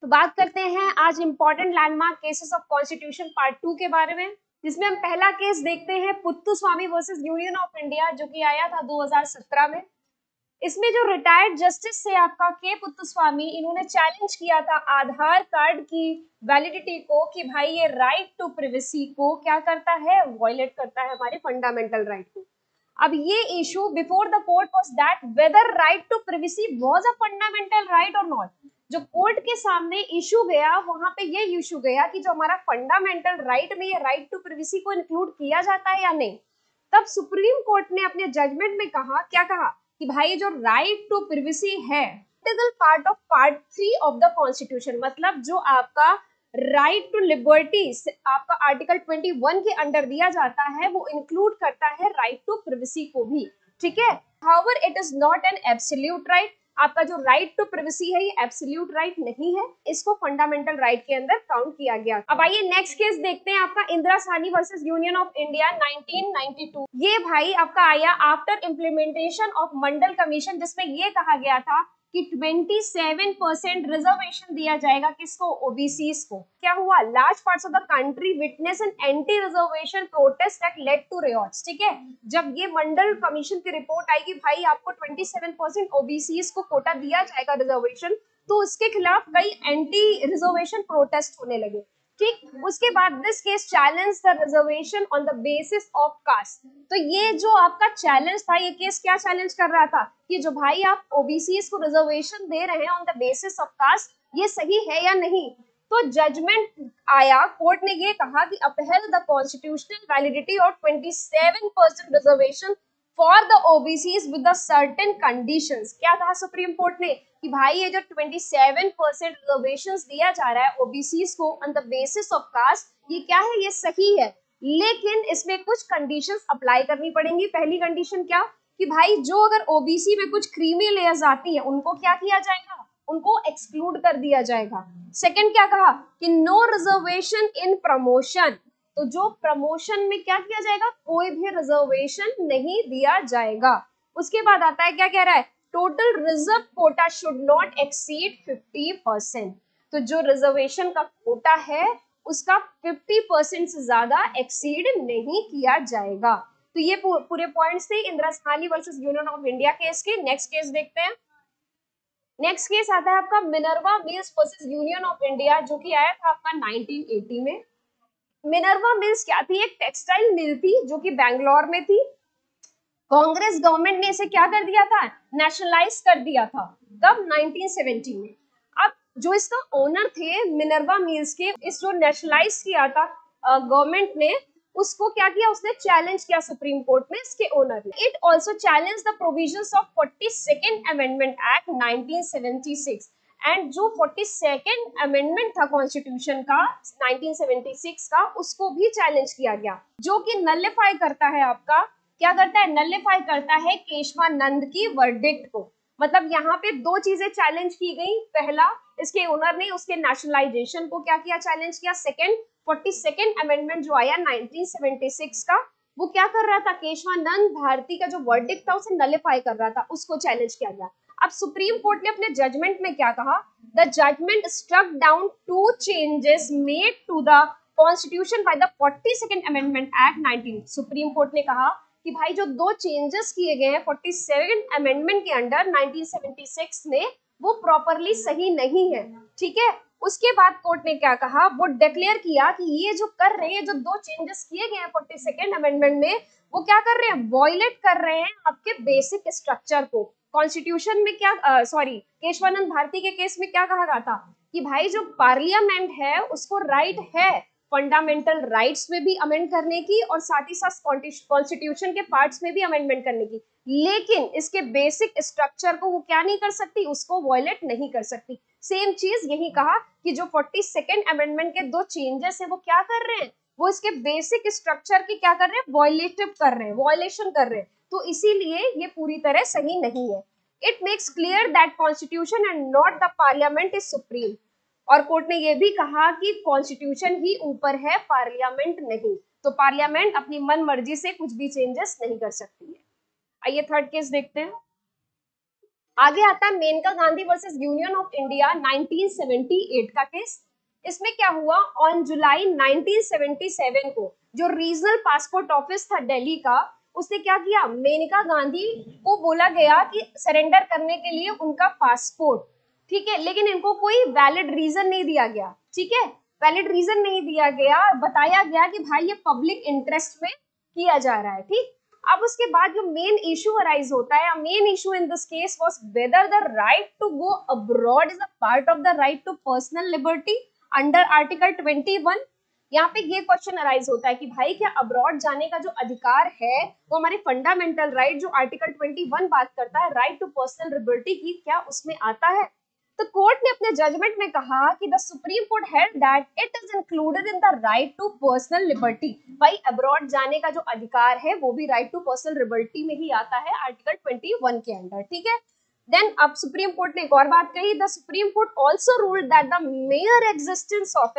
तो बात करते हैं आज important landmark cases of constitution part 2 के बारे में, जिसमें हम पहला केस देखते हैं Puttaswamy versus Union of India, जो कि आया था 2017 में। इसमें जो रिटायर्ड जस्टिस थे आपका के पुत्तुस्वामी, इन्होंने चैलेंज किया था आधार कार्ड की वैलिडिटी को कि भाई ये राइट टू प्रिवेसी को क्या करता है, वायलेट करता है हमारे फंडामेंटल राइट को। अब ये issue before the court was that whether right to privacy was a fundamental right और नॉट। जो कोर्ट के सामने इशू गया, वहां पे ये इशू गया कि जो हमारा फंडामेंटल राइट में ये राइट टू प्रिवेसी को इंक्लूड किया जाता है या नहीं। तब सुप्रीम कोर्ट ने अपने जजमेंट में कहा, क्या कहा कि भाई जो राइट टू प्रिवेसी है part of part 3 of the constitution, मतलब जो आपका राइट टू लिबर्टी आपका आर्टिकल 21 के अंडर दिया जाता है, वो इंक्लूड करता है राइट टू प्रिवेसी को भी। ठीक है, however it is not an absolute right. आपका जो राइट टू प्रिवेसी है ये एब्सोल्यूट राइट नहीं है, इसको फंडामेंटल राइट के अंदर काउंट किया गया। अब आइए नेक्स्ट केस देखते हैं, आपका Indira Sahni versus Union of India 1992। ये भाई आपका आया after implementation of Mandal commission, जिसमें ये कहा गया था कि 27% रिजर्वेशन दिया जाएगा, किसको, ओबीसीज को। क्या हुआ, large parts of the country witness an anti reservation protest that led to riots. ठीक है, जब ये मंडल कमीशन की रिपोर्ट आई कि भाई आपको 27% ओबीसीज को कोटा दिया जाएगा रिजर्वेशन, तो उसके खिलाफ कई एंटी रिजर्वेशन प्रोटेस्ट होने लगे। ठीक, उसके बाद this case challenge the reservation on the basis of caste. तो ये जो आपका चैलेंज था, ये केस क्या चैलेंज कर रहा था कि जो भाई आप ओबीसीज को रिजर्वेशन दे रहे हैं on the basis of caste, ये सही है या नहीं। तो जजमेंट आया, कोर्ट ने ये कहा कि upheld the constitutional validity of 27% reservation for the OBCs with the certain conditions. क्या कहा सुप्रीम कोर्ट ने कि भाई ये जो 27% रिजर्वेशन दिया जा रहा है ओबीसीज को on the basis of caste, ये क्या है, ये सही है, लेकिन इसमें कुछ कंडीशंस अप्लाई करनी पड़ेंगी। पहली कंडीशन क्या कि भाई जो अगर ओबीसी में कुछ क्रीमी लेयर्स आती है, उनको क्या किया जाएगा, उनको एक्सक्लूड कर दिया जाएगा। सेकंड क्या कहा कि नो रिजर्वेशन इन प्रमोशन, तो जो प्रमोशन में क्या किया जाएगा, कोई भी रिजर्वेशन नहीं दिया जाएगा। उसके बाद आता है, क्या कह रहा है, total reserve quota should not exceed 50%। तो जो रिजर्वेशन का कोटा है उसका 50% से ज्यादा एक्सीड नहीं किया जाएगा। तो ये पूरे पॉइंट्स थे Indira Sahni versus Union of India case के। नेक्स्ट केस देखते हैं। नेक्स्ट केस आता है आपका Minerva mills versus Union of India, जो कि आया था आपका 1980 में। मिनर्वा मिल्स क्या थी, एक टेक्सटाइल मिल थी जो कि बैंगलोर में थी। कांग्रेस गवर्नमेंट ने इसे क्या कर दिया था, नेशनलाइज कर दिया था। कब, 1970 में। अब जो इसका ओनर थे मिनर्वा मिल्स के, इस जो नेशनलाइज किया था गवर्नमेंट ने, उसको क्या किया, उसने चैलेंज किया सुप्रीम कोर्ट में इसके ओनर ने। It also challenge the provisions of 42nd amendment act 1976। And जो 42nd अमेंडमेंट था कॉन्स्टिट्यूशन का 1976 का, उसको भी चैलेंज किया गया, जो कि नलिफाई करता है आपका, क्या करता है, नलिफाई करता है केशवानंद की वर्डिक्ट को। मतलब यहाँ पे दो चीजें चैलेंज की गई। पहला, इसके ओनर ने उसके नेशनलाइजेशन को क्या किया, चैलेंज किया। सेकंड, 42nd अमेंडमेंट जो आया 1976 का, वो क्या कर रहा था, केशवानंद भारती का जो वर्डिक्ट था उसे नलिफाई कर रहा था, उसको चैलेंज किया गया। अब सुप्रीम कोर्ट ने अपने जजमेंट में क्या कहा, the judgment struck down 2 changes made to the constitution by the 42nd amendment act 19। Supreme court ने कहा कि भाई जो 2 चेंजेस किए गए हैं 42nd अमेंडमेंट के अंडर 1976 में, वो प्रॉपरली सही नहीं है। ठीक है, उसके बाद कोर्ट ने क्या कहा, वो डिक्लेयर किया कि ये जो कर रहे हैं, जो 2 चेंजेस किए गए हैं 42nd अमेंडमेंट में, वो क्या कर रहे हैं, वॉयलेट कर रहे हैं आपके बेसिक स्ट्रक्चर को। कॉन्स्टिट्यूशन में क्या, सॉरी, केशवानंद भारती के केस में क्या कहा गया था कि भाई जो पार्लियामेंट है उसको राइट है फंडामेंटल राइट्स में भी अमेंड करने की, और साथ ही साथ कॉन्स्टिट्यूशन के पार्ट्स में भी अमेंडमेंट करने की, लेकिन इसके बेसिक स्ट्रक्चर को वो क्या नहीं कर सकती, उसको वॉयलेट नहीं कर सकती। सेम चीज यही कहा कि जो 42nd अमेंडमेंट के 2 चेंजेस है, वो क्या कर रहे हैं, वो इसके बेसिक स्ट्रक्चर की क्या कर रहे हैं, वॉयलेटिव कर रहे हैं, वॉयलेशन कर रहे हैं। तो इसीलिए ये पूरी तरह सही नहीं है। It makes clear that constitution and not the parliament is supreme. और कोर्ट ने यह भी कहा कि कॉन्स्टिट्यूशन ही ऊपर है, पार्लियामेंट नहीं। तो पार्लियामेंट अपनी मन मर्जी से कुछ भी चेंजेस नहीं कर सकती है। आइए थर्ड केस देखते हैं। आगे आता है Maneka Gandhi versus Union of India 1978 का केस। इसमें क्या हुआ, ऑन जुलाई 1977 को जो रीजनल पासपोर्ट ऑफिस था दिल्ली का, उसने क्या किया, मेनका गांधी को बोला गया कि सरेंडर करने के लिए उनका पासपोर्ट, ठीक है, लेकिन इनको कोई वैलिड रीजन नहीं दिया गया, ठीक है, वैलिड रीजन नहीं दिया गया, बताया गया कि भाई ये पब्लिक इंटरेस्ट में किया जा रहा है, ठीक। अब उसके बाद जो मेन इशू अराइज होता है, main issue in this case was whether the right to go abroad is a part of the right to personal liberty under article 21। यहाँ पे ये क्वेश्चन अराइज होता है कि भाई क्या अब्रॉड जाने का जो अधिकार है वो हमारे फंडामेंटल राइट जो आर्टिकल 21 बात करता है राइट टू पर्सनल लिबर्टी की, क्या उसमें आता है। तो कोर्ट ने अपने जजमेंट में कहा कि the Supreme Court held that it is included in the right to personal liberty. भाई अब्रॉड जाने का जो अधिकार है वो भी राइट टू पर्सनल लिबर्टी में ही आता है आर्टिकल 21 के अंदर, ठीक है। देन अब सुप्रीम कोर्ट ने एक और बात कही, the Supreme Court also ruled that the mere existence of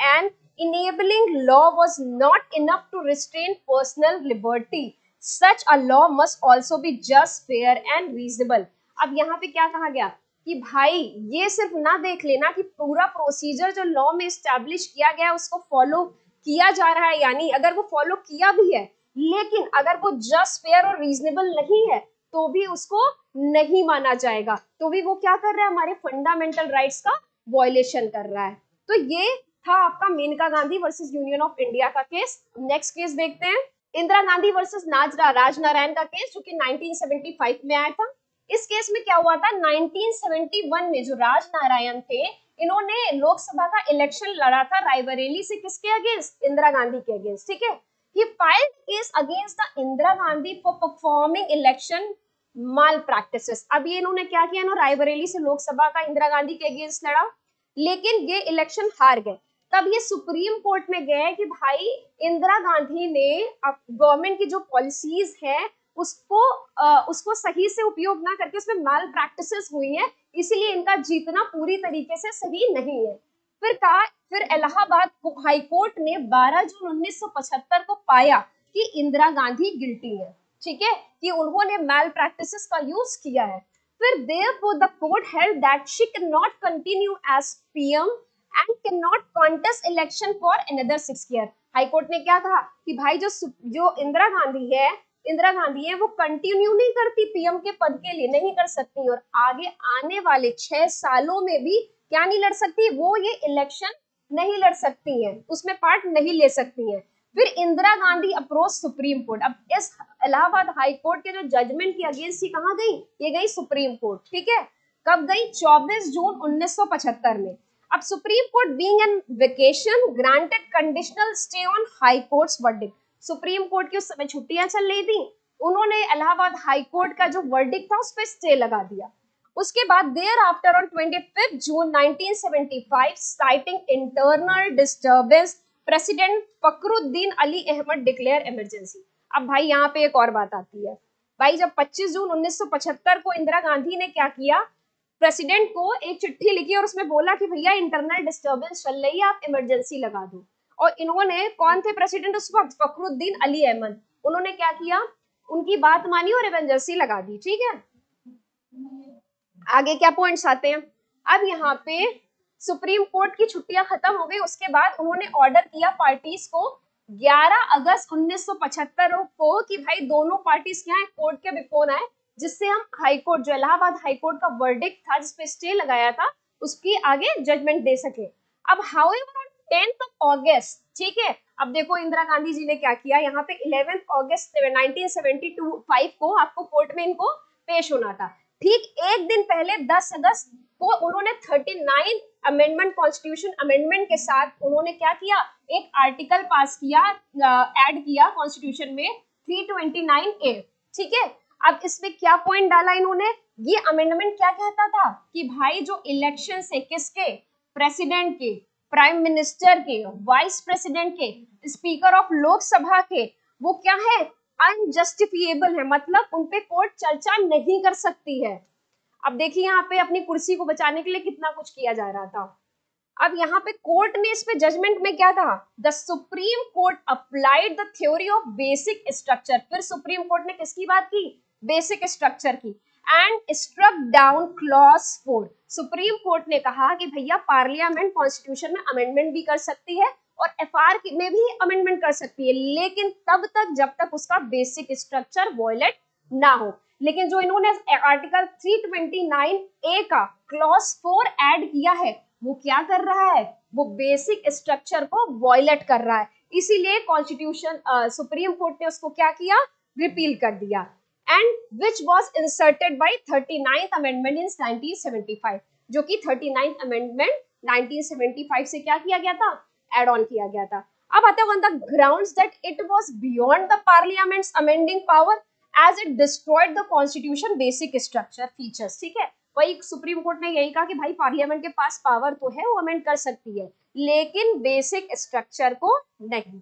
an enabling law was not enough to restrain personal liberty. Such a law must also be just, fair and reasonable. अब यहाँ पे क्या कहा गया कि भाई ये सिर्फ ना देख लेना कि पूरा प्रोसीजर जो लॉ में स्टैब्लिश किया गया है उसको फॉलो किया जा रहा है, यानी अगर वो फॉलो किया भी है लेकिन अगर वो जस्ट, फेयर और रीजनेबल नहीं है तो भी उसको नहीं माना जाएगा, तो भी वो क्या कर रहा है, हमारे फंडामेंटल राइट्स का वायलेशन कर रहा है। तो ये था आपका Maneka Gandhi versus Union of India का केस। नेक्स्ट केस देखते हैं, इंदिरा गांधी वर्सेस राजनारायण का केस जो कि 1975 में आया था। इस केस में क्या हुआ था, 1971 में जो राजनारायण थे इन्होंने लोकसभा का इलेक्शन लड़ा था रायबरेली से, किसके अगेंस्ट, इंदिरा गांधी के अगेंस्ट, ठीक है। He filed case against the Indira Gandhi for performing election malpractices. अब ये इन्होंने क्या किया ना, रायबरेली से लोकसभा का इंदिरा गांधी के अगेंस्ट लड़ा लेकिन ये इलेक्शन हार गए। तब ये सुप्रीम कोर्ट में गए कि भाई इंदिरा गांधी ने गवर्नमेंट की जो पॉलिसीज है उसको सही से उपयोग ना करके उसमें माल प्रैक्टिसेस हुई है, इसीलिए इनका जीतना पूरी तरीके से सही नहीं है। फिर इलाहाबाद हाई कोर्ट ने 12 जून 1975 को पाया कि इंदिरा गांधी गिल्टी है, ठीक है, कि उन्होंने माल प्रैक्टिसेस का यूज किया है। फिर therefore the court held that she cannot continue as PM and cannot contest election for another 6 years. High court ने क्या कहा कि भाई जो इंदिरा गांधी है वो कंटिन्यू नहीं करती पीएम के पद के लिए, नहीं कर सकती, और आगे आने वाले 6 सालों में भी क्या नहीं लड़ सकती, वो ये इलेक्शन नहीं लड़ सकती है, उसमें पार्ट नहीं ले सकती है। फिर Indira Gandhi approach supreme court. अब इस इलाहाबाद हाई कोर्ट के जो जजमेंट की अगेंस्ट ही कहाँ गई, ये गई सुप्रीम कोर्ट, ठीक है। कब गई, 24 जून 1975 में। अब supreme court being in vacation granted conditional stay on high courts verdict. Supreme court की उस समय छुट्टियां चल रही थी, उन्होंने इलाहाबाद हाई कोर्ट का जो वर्डिक्ट था उस पर स्टे लगा दिया। उसके बाद thereafter on 25 June 1975 citing internal disturbance president Fakhruddin Ali Ahmed declare emergency. अब भाई यहाँ पे एक और बात आती है, भाई जब 25 जून 1975 को इंदिरा गांधी ने क्या किया, प्रेसिडेंट को एक चिट्ठी लिखी और उसमें बोला कि भैया इंटरनल डिस्टर्बेंस चल रही है, आप इमरजेंसी लगा दो। और इन्होंने, कौन थे प्रेसिडेंट उस वक्त, फखरुद्दीन अली अहमद, उन्होंने क्या किया, उनकी बात मानी और इमरजेंसी लगा दी, ठीक है। आगे क्या पॉइंट्स आते हैं, अब यहाँ पे सुप्रीम कोर्ट की छुट्टियां खत्म हो गई, उसके बाद उन्होंने ऑर्डर किया पार्टीज को 11 अगस्त 1975 को कि भाई दोनों पार्टीज क्या है, कोर्ट के बिफोर आए, जिससे हम हाई कोर्ट, जो इलाहाबाद हाई कोर्ट का वर्डिक्ट था जिसपे स्टे लगाया था, उसकी आगे जजमेंट दे सके। अब हाउएवर ऑन 10th अगस्त, ठीक है, अब देखो इंदिरा गांधी जी ने क्या किया, यहाँ पे 11 अगस्त 1975 को आपको कोर्ट में इनको पेश होना था। ठीक एक दिन पहले 10 अगस्त को उन्होंने 39 अमेंडमेंट, कॉन्स्टिट्यूशन अमेंडमेंट के साथ उन्होंने क्या किया, एक आर्टिकल पास किया, ऐड किया कॉन्स्टिट्यूशन में 329A, ठीक है। अब इसमें क्या पॉइंट डाला इन्होंने, ये अमेंडमेंट क्या कहता था कि भाई जो इलेक्शन से किसके, प्रेसिडेंट के, प्राइम मिनिस्टर के, वाइस प्रेसिडेंट के, स्पीकर ऑफ लोकसभा के, वो क्या है, अनजस्टिफिएबल है, मतलब उनपे कोर्ट चर्चा नहीं कर सकती है। अब देखिए यहाँ पे अपनी कुर्सी को बचाने के लिए कितना कुछ किया जा रहा था। अब यहाँ पे कोर्ट ने इस पे जजमेंट में क्या था, the Supreme Court applied the theory of basic structure. फिर सुप्रीम कोर्ट ने किसकी बात की, बेसिक स्ट्रक्चर की and struck down clause 4। Supreme court ने कहा कि भैया पार्लियामेंट कॉन्स्टिट्यूशन में अमेंडमेंट भी कर सकती है और एफआर में भी अमेंडमेंट कर सकती है, लेकिन तब तक जब तक उसका बेसिक स्ट्रक्चर वॉयलेट ना हो। लेकिन जो इन्होंने आर्टिकल 329A का क्लॉज 4 ऐड किया है वो क्या कर रहा है, वो बेसिक स्ट्रक्चर को वॉयलेट कर रहा है, इसीलिए कॉन्स्टिट्यूशन सुप्रीम कोर्ट ने उसको क्या किया, रिपील कर दिया। And which was inserted by 39th amendment in 1975, जो कि 39th अमेंडमेंट 1975 से क्या किया गया था, एड ऑन किया गया था। अब आता है on the grounds that it was beyond the Parliament's amending power as it destroyed the Constitution basic structure features. ठीक है, वही सुप्रीम कोर्ट ने यही कहा कि भाई पार्लियामेंट के पास पावर तो है, वो अमेंड कर सकती है, लेकिन बेसिक स्ट्रक्चर को नहीं।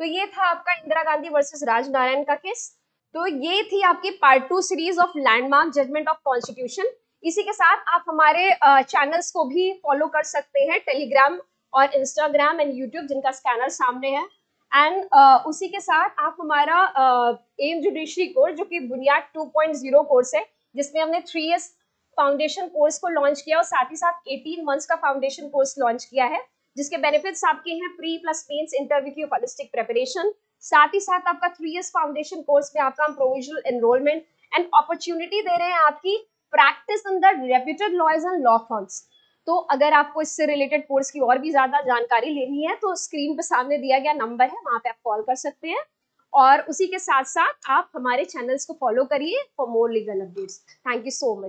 तो ये था आपका इंदिरा गांधी वर्सेस राजनारायण का केस। तो ये थी आपकी part 2 series of landmark judgment of constitution. इसी के साथ आप हमारे चैनल्स को भी फॉलो कर सकते हैं, टेलीग्राम और इंस्टाग्राम एंड यूट्यूब, जिनका स्कैनर सामने है। एंड उसी के साथ आप हमारा एम जुडिशरी कोर्स, जो कि बुनियाद 2.0 कोर्स है, जिसमें हमने 3 years फाउंडेशन कोर्स को लॉन्च किया और साथ ही साथ 18 months का फाउंडेशन कोर्स लॉन्च किया है, जिसके बेनिफिट्स आपके हैं प्री प्लस मेंस इंटरव्यू की होलिस्टिक प्रिपरेशन, साथ ही साथ आपका 3 years फाउंडेशन कोर्स में आपका हम प्रोविजनल एनरोलमेंट एंड अपॉर्चुनिटी दे रहे हैं आपकी practice in the reputed lawyers and law firms. तो अगर आपको इससे रिलेटेड कोर्स की और भी ज्यादा जानकारी लेनी है तो स्क्रीन पे सामने दिया गया नंबर है, वहां पे आप कॉल कर सकते हैं। और उसी के साथ साथ आप हमारे चैनल्स को फॉलो करिए for more legal updates. Thank you so much.